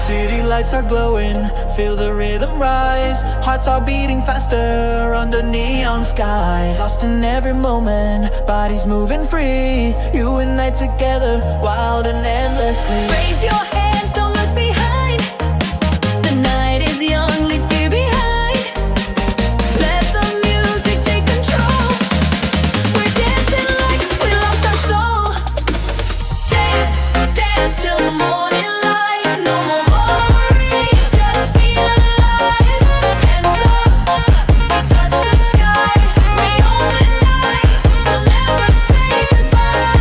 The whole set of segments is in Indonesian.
City lights are glowing, feel the rhythm rise. Hearts are beating faster under neon sky. Lost in every moment, bodies moving free. You and I together, wild and endlessly. Raise your hands, don't look behind. The night is young, leave fear behind. Let the music take control. We're dancing like we lost our soul. Dance, dance till the morning light. No more worries, just feel alive. Hands up, we touch the sky. We own the night, we'll never say goodbye.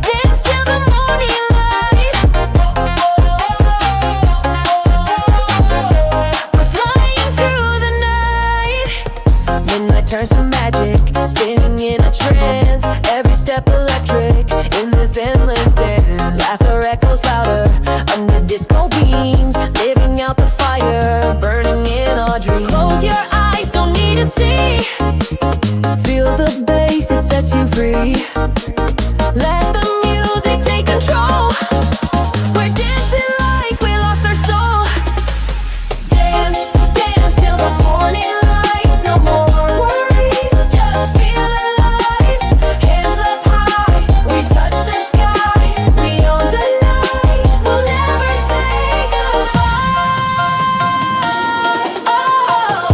Dance till the morning light. We're flying through the night. Midnight turns to magic, spinning in a trance. Every step electric in this endless dance. Laughter echoes louder under disco beams, living out the fire, burning in our dreams. Close your eyes, don't need to see. Feel the bass, it sets you free. Let the music take control. We're dancing like we lost our soul. Dance, dance till the morning light. No more worries, just feel alive. Hands up high, we touch the sky. We own the night, we'll never say goodbye. Oh.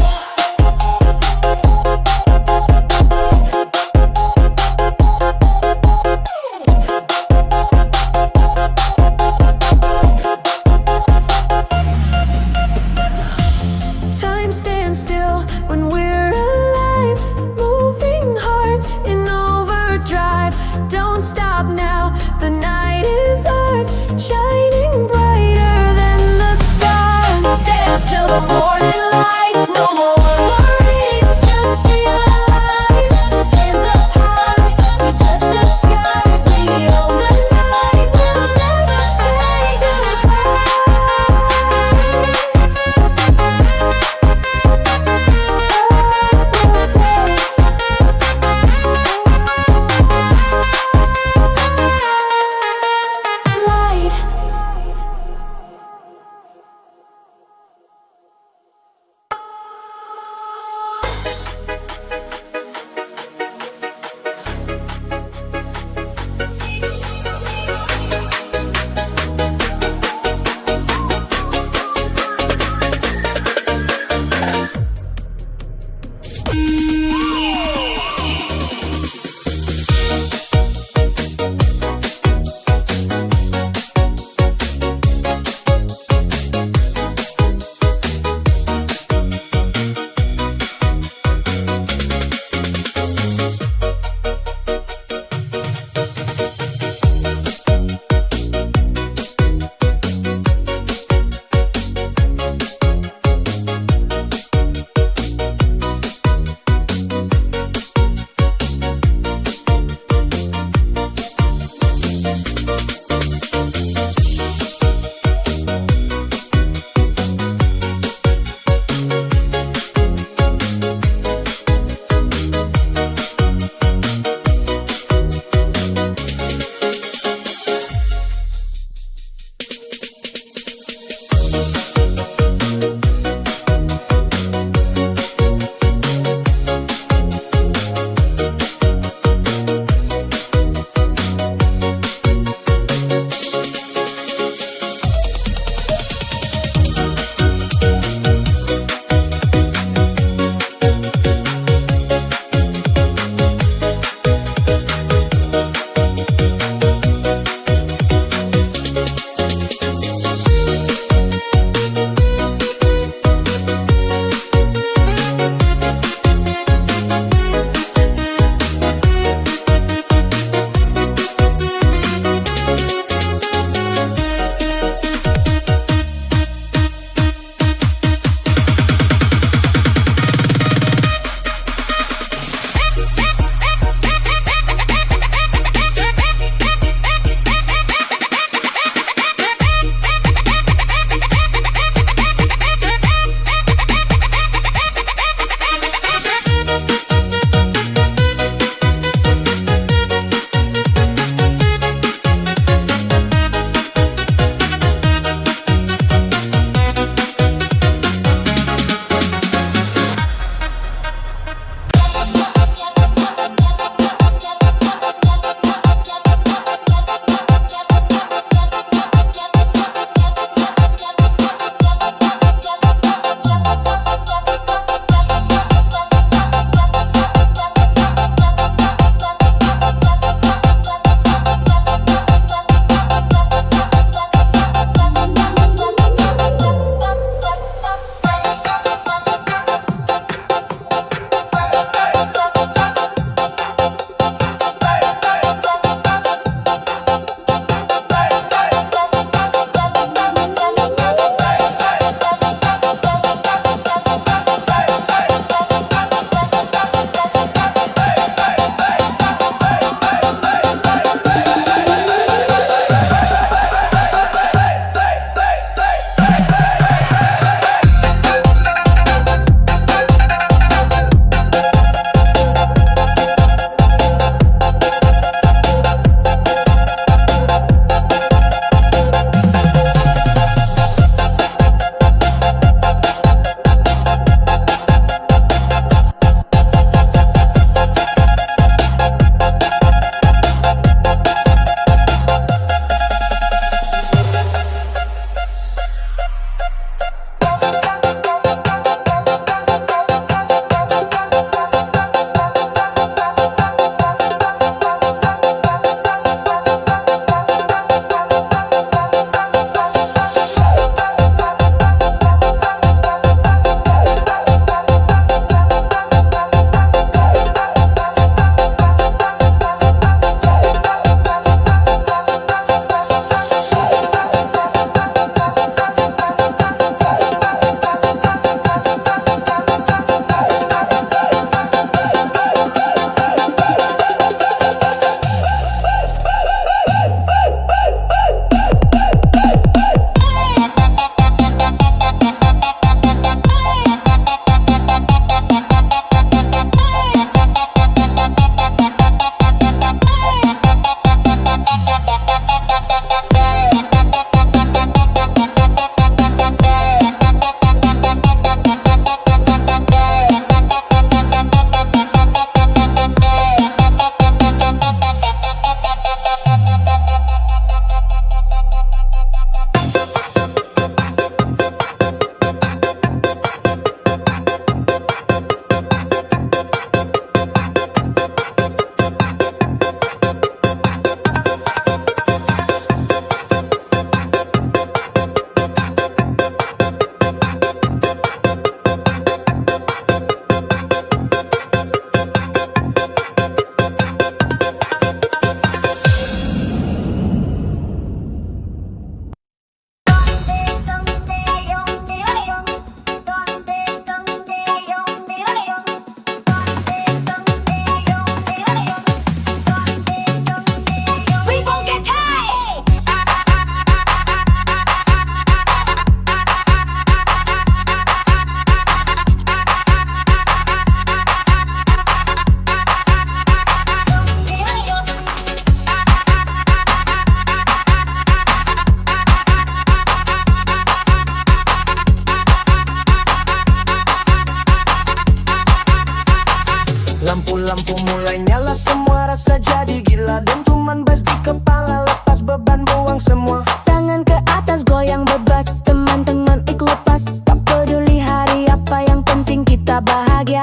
Lampu-lampu mulai nyala, semua rasa jadi gila. Dentuman bass di kepala, lepas beban, buang semua. Tangan ke atas goyang bebas, teman tengah lepas. Tak peduli hari apa, yang penting kita bahagia.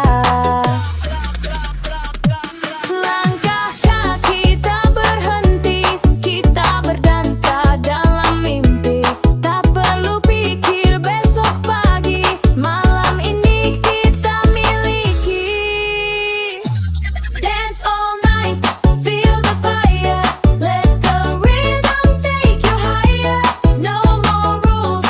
Langkah kaki tak berhenti, kita berdansa dalam mimpi. Tak perlu pikir besok pagi, malam ini kita miliki. Dance all night, feel the fire. Let the rhythm take you higher. No more rules,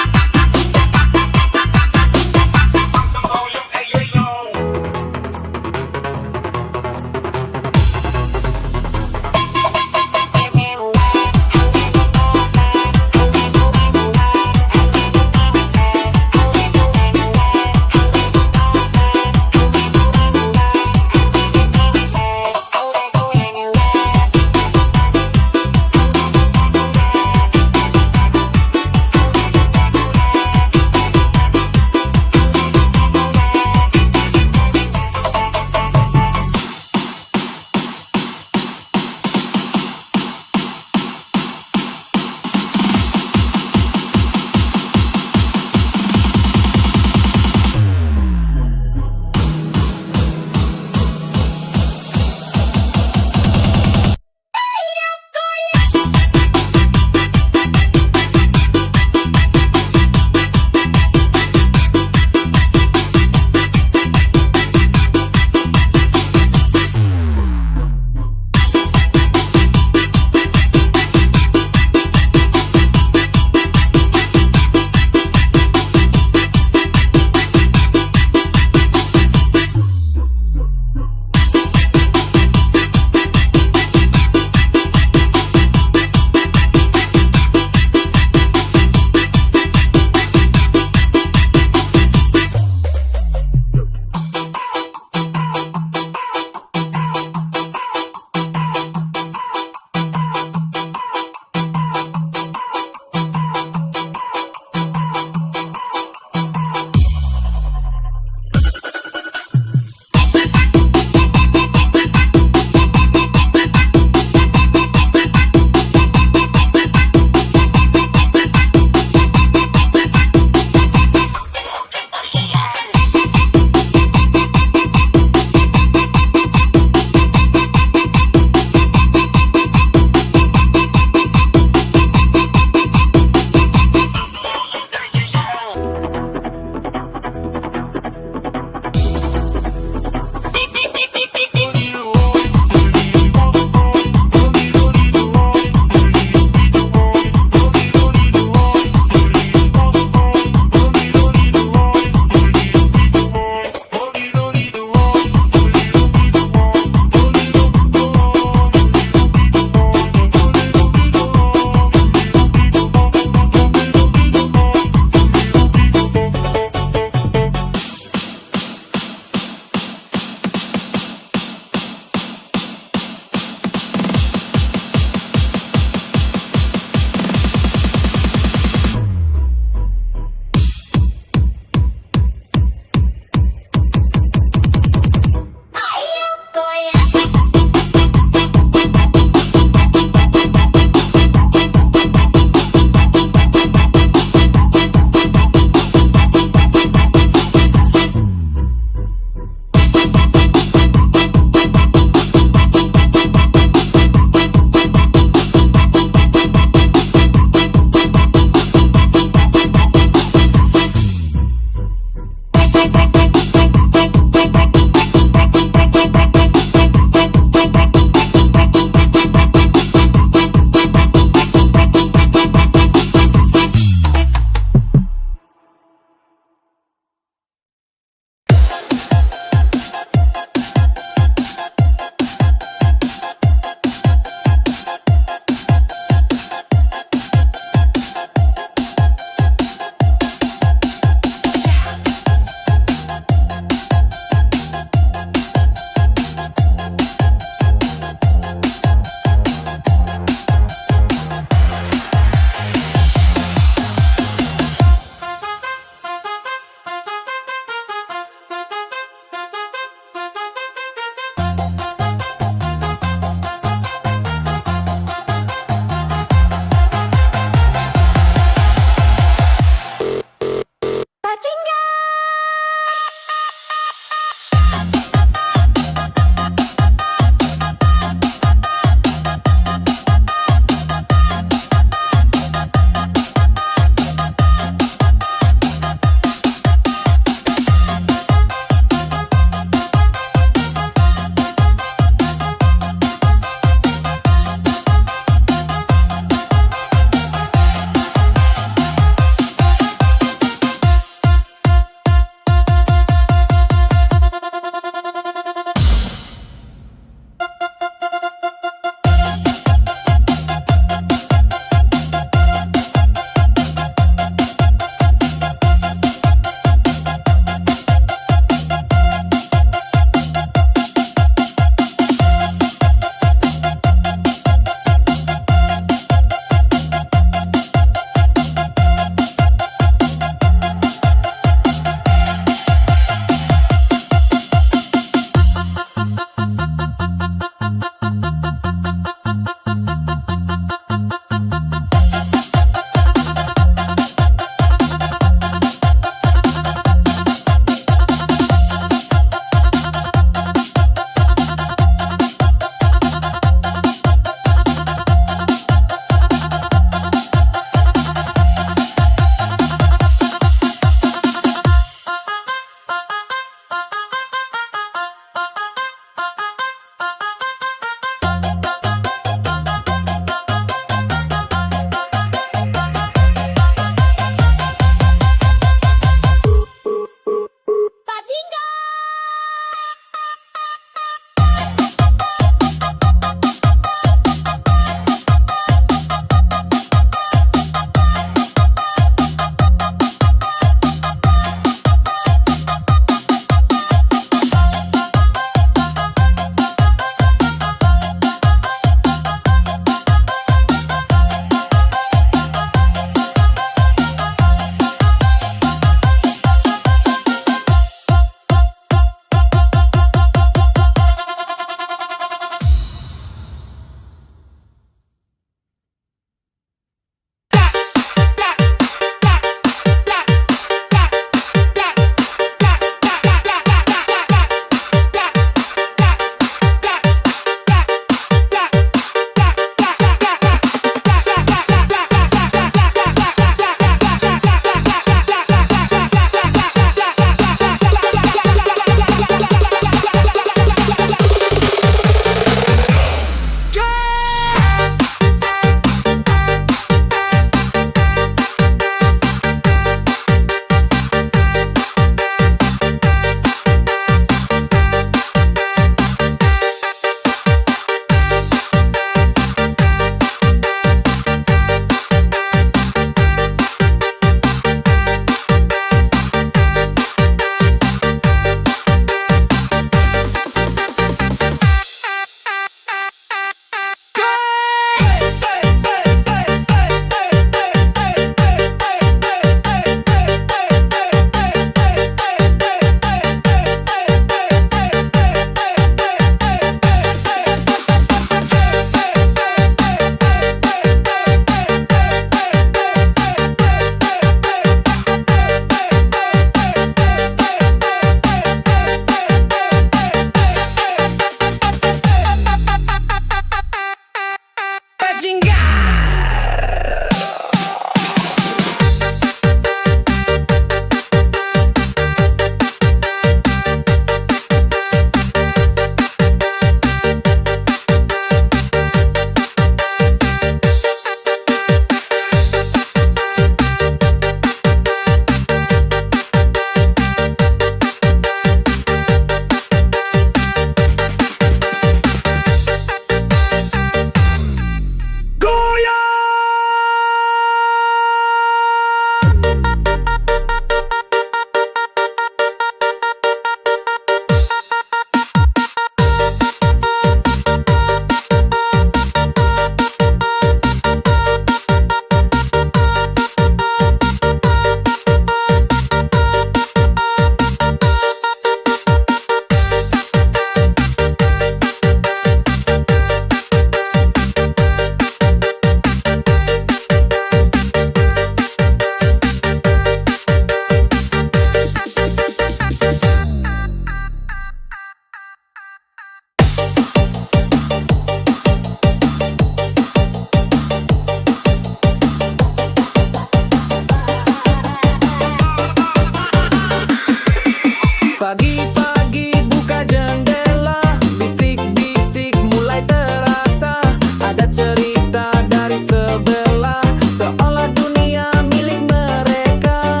Pagi-pagi buka jendela, bisik-bisik mulai terasa. Ada cerita dari sebelah, seolah dunia milik mereka.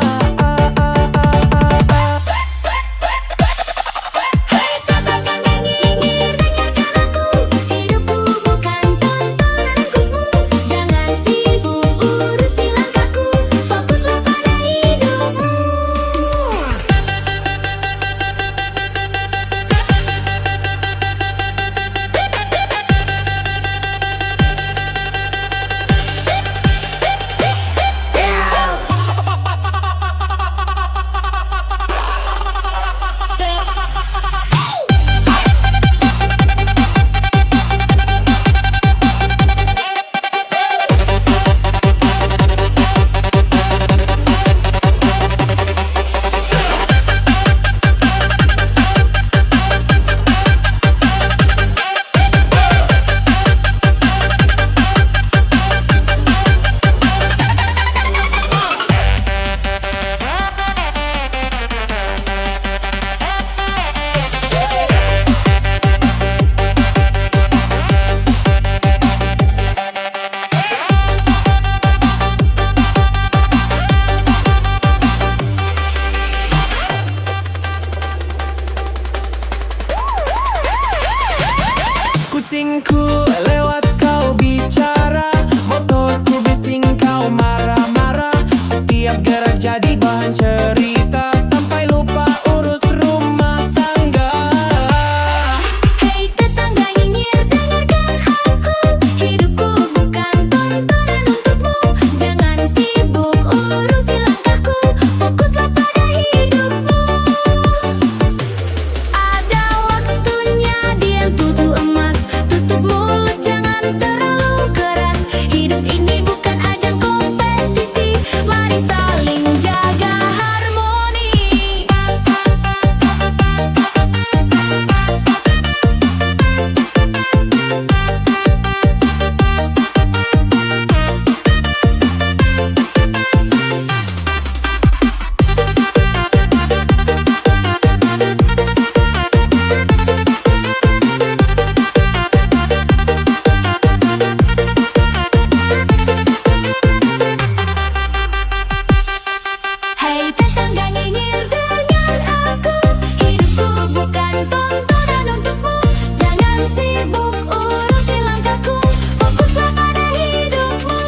Hei katakan yang nyinyir, dengarkan aku. Hidupku bukan tontonan untukmu. Jangan sibuk urusi langkahku, fokuslah pada hidupmu. Kucingku lewat kau bicara, motorku bising kau marah-marah. Setiap gerak jadi bahan cerita, sampai lupa urus rumah tangga. Hei tetangga nyinyir, dengarkan aku. Hidupku bukan tontonan untukmu. Jangan sibuk urusi langkahku, fokuslah pada hidupmu. Ada waktunya diam tutu emas, tutup mulut jangan terlalu keras. Hidup ini bukan ajang kompetisi, mari saling jaga harmoni. Hei tetangga nyinyir, dengar aku. Hidupku bukan tontonan untukmu. Jangan sibuk urusi langkahku, fokuslah pada hidupmu.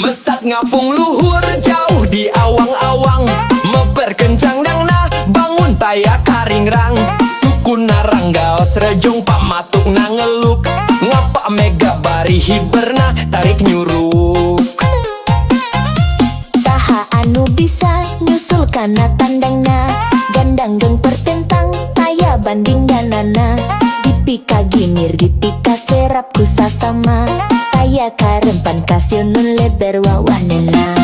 Mesat ngapung luhur jauh di awang-awang, meperkencang dangna bangun taya karingrang. Suku narang gaos rejong pak matuk nangeluk, ngapa mega bari hiberna tarik nyuruk. Saha anu bisa nyusul kana tandangna, gandang geng pertentang taya banding danana. Dipika ginir dipika serap ku sasama, taya karempan kasionun leber wawanena.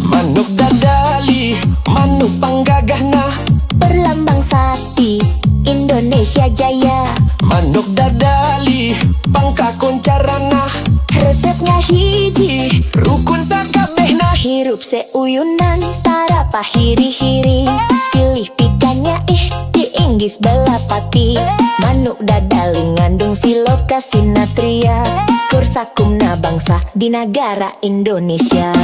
Manuk dadali, manuk panggagahna, Perlambang sakti Indonesia Jaya. manuk dadali, pangkakon carana. Resepnya hiji, Rukun sakabehna, hirup seuyunan tara pahiri-hiri. Silih pikanya diinggis belapati. Manuk dadali ngandung siloka sinatria, kursakumna bangsa di negara Indonesia.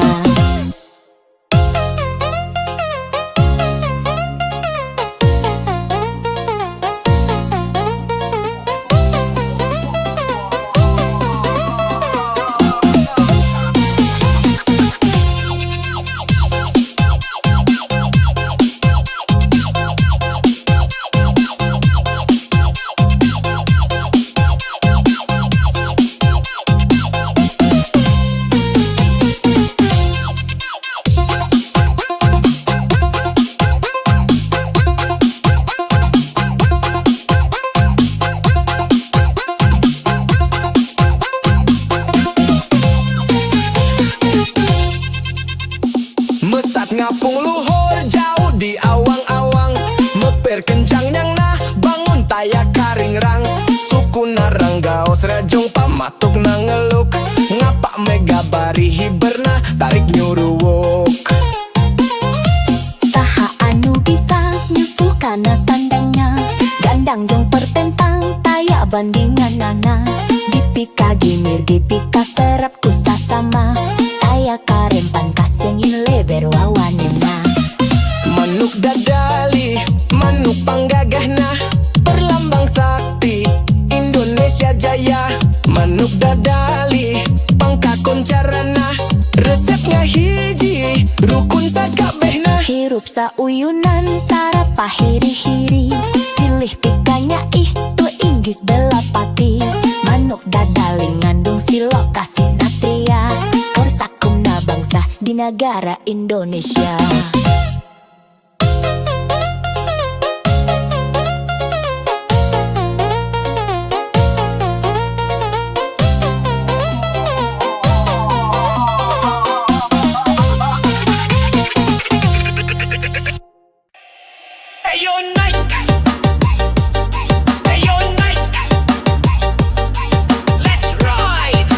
Mesat ngapung luhur jauh di awang-awang, meper kencang yang nah bangun tayak karing rang. Suku narang gaos rejong pamatuk nangeluk, ngapak mega bari hiberna tarik nyuruwuk. Saha anu bisa nyusul kana tandangnya, gandang jong pertentang taya bandingan nana. Dipika gimir dipika serap kusa sama, taya karempan kasyongin leber wawanena. Manuk dadali, manuk panggagahna, perlambang sakti Indonesia Jaya. Manuk dadali, pangkakon carana, resepnya hiji, rukun sakabehna. Hirup sauyunan tara pahiri-hiri, silih pikanya tu inggis belapati. Manuk dadali ngandung silok kasih natria, korsakumna bangsa di negara Indonesia. Ayo naik, ayo naik, let's ride.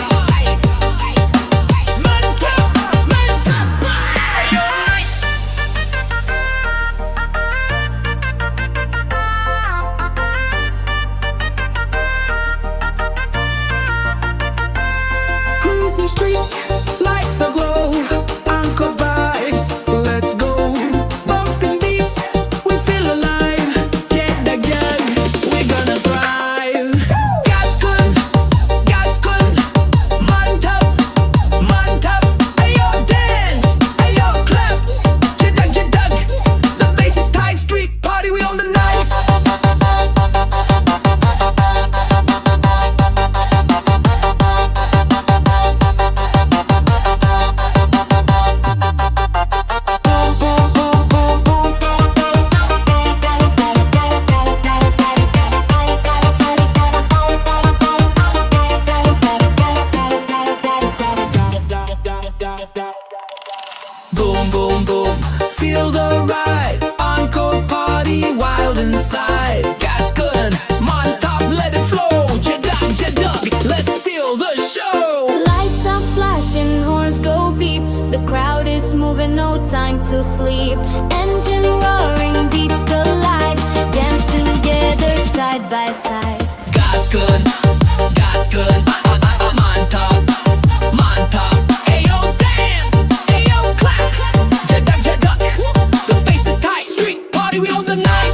Mantap, mantap, ayo naik. Cruising streets, lights aglow, Angkor vibes, let's go. Bumping beats, we feel alive. Jeddah jag, we gonna thrive. Gaskun, gaskun, mantap, mantap. Ayo dance, ayo clap. Jeddah jeddah, the bass is tight, street party we on the night. Boom, boom, boom, feel the ride. Encore party, wild inside. Gaskun, mantap, let it flow. Jeddah, jeddah, let's steal the show. Lights are flashing, horns go beep. The crowd is moving, no time to sleep. Engine roaring, beats collide. Dance together side by side. Gaskun, gaskun, mantap, mantap. Ayo dance, ayo clap. Jeddah, jeddah, the bass is tight. Street party, we on the night.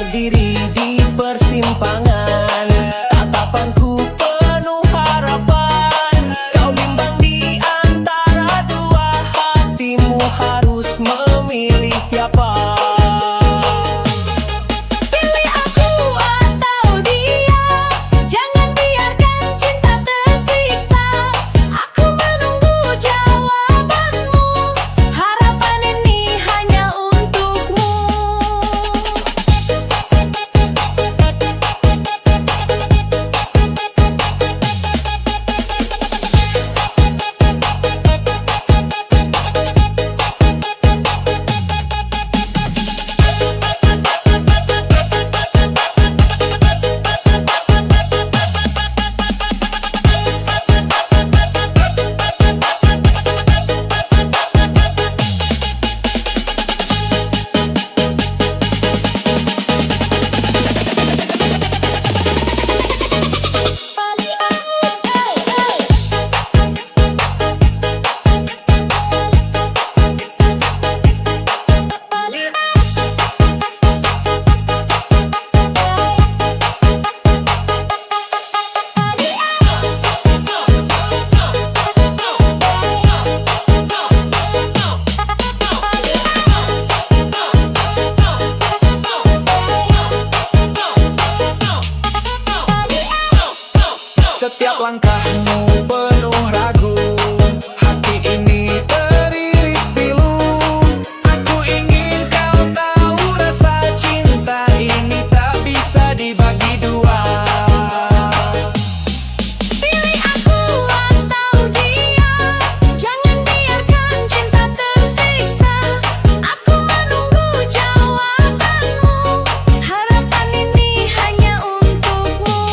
berdiri di persimpangan. Tatapanku penuh harapan. Kau bimbang di antara dua, hatimu harus memilih siapa. Pilih aku atau dia, jangan biarkan cinta tersiksa. Aku menunggu jawabanmu, harapan ini hanya untukmu. Setiap langkahmu penuh ragu, hati ini teriris pilu. Aku ingin kau tahu rasa cinta ini tak bisa dibagi dua. Pilih aku atau dia, jangan biarkan cinta tersiksa. Aku menunggu jawabanmu, harapan ini hanya untukmu.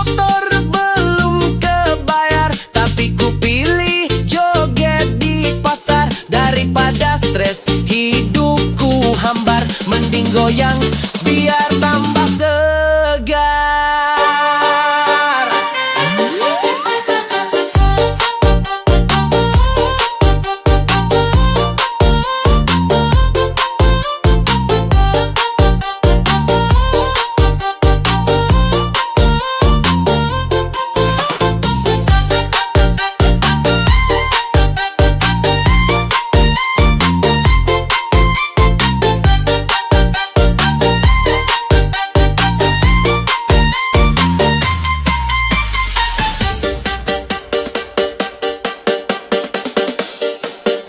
motor belum kebayar, tapi ku pilih joget di pasar. Daripada stres hidupku hambar, mending goyang biar tambah segar.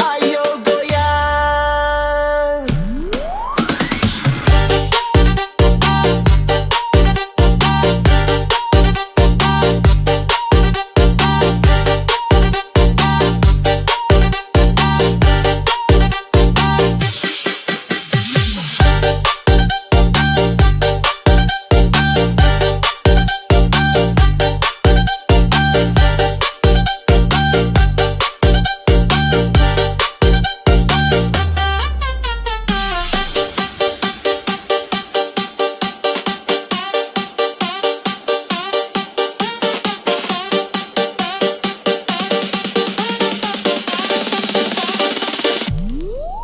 Ayo goyang.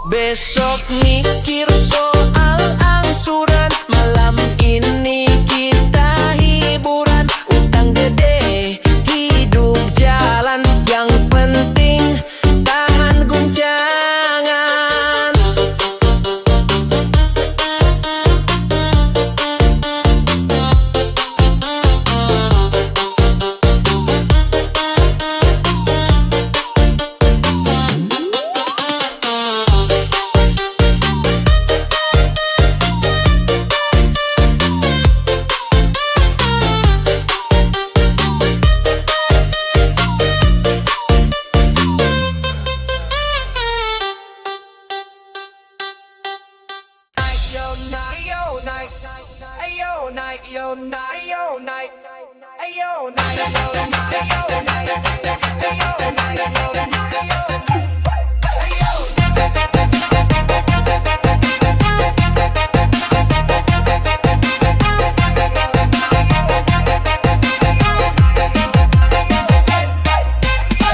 Besok mikir soal angsuran, malam ini kita hiburan. Utang gede, hidup jalan, yang penting tahan guncangan.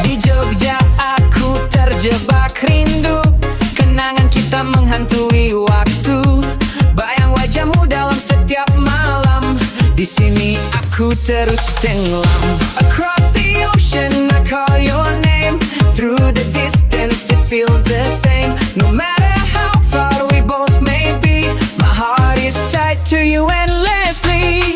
Di Jogja aku terjebak rindu, kenangan kita menghantui waktu. Bayang wajahmu dalam setiap malam, di sini aku terus tenggelam. Across the ocean I call your name, through the distance it feels the same. No matter how far we both may be, my heart is tied to you endlessly.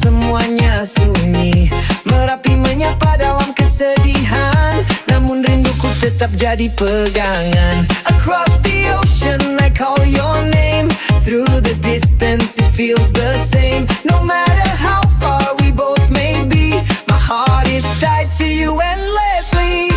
Semuanya sunyi, Merapi menyapa dalam kesedihan, namun rinduku tetap jadi pegangan. Across the ocean I call your name, through the distance it feels the same. No matter how far we both may be, my heart is tied to you endlessly.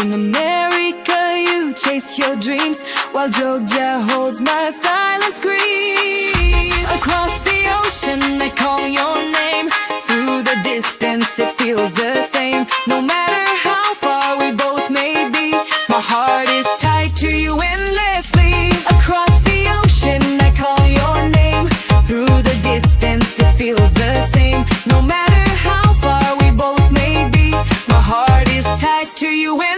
In America you chase your dreams, while Georgia holds my silent screams. Across the ocean I call your name, through the distance it feels the same. No matter how far we both may be, my heart is tied to you endlessly. Across the ocean I call your name, through the distance it feels the same. No matter how far we both may be, my heart is tied to you endlessly.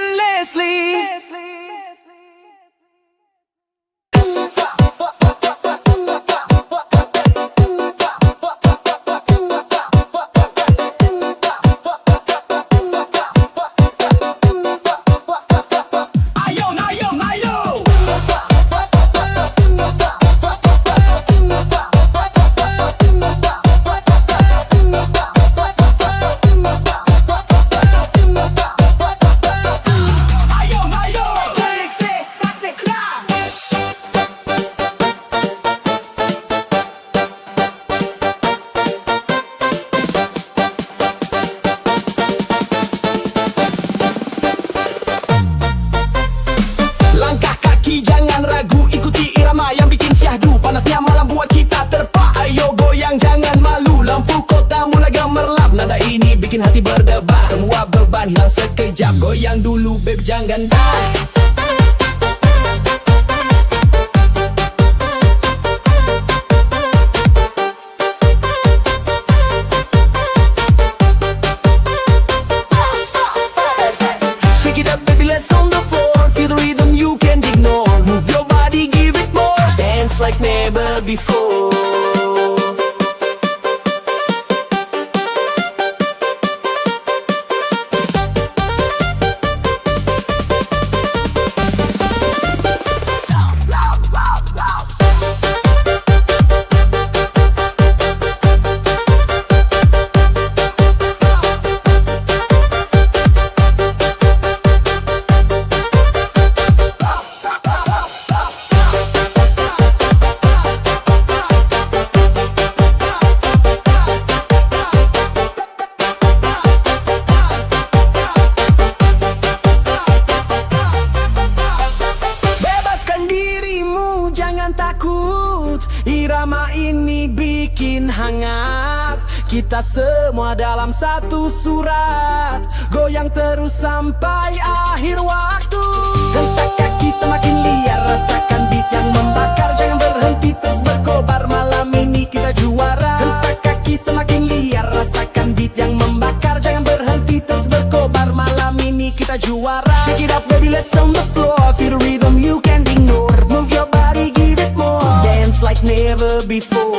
Panasnya malam buat kita terpa. Ayo goyang jangan malu, lampu kota mulai gemerlap. Nada ini bikin hati berdebar, semua beban hilang sekejap. Goyang dulu babe jangan die. Shake it up baby, let's on the floor. Feel the rhythm you can't ignore. Move your body, give it more. Dance like never before. Takut, irama ini bikin hangat. Kita semua dalam satu surat, goyang terus sampai akhir waktu. Hentak kaki semakin liar, rasakan beat yang membakar. Jangan berhenti terus berkobar, malam ini kita juara. Hentak kaki semakin liar, rasakan beat yang membakar. Jangan berhenti terus berkobar, malam ini kita juara. Shake it up baby, let's on the floor. Feel the rhythm you can't ignore. Move your body, give it more. Dance like never before.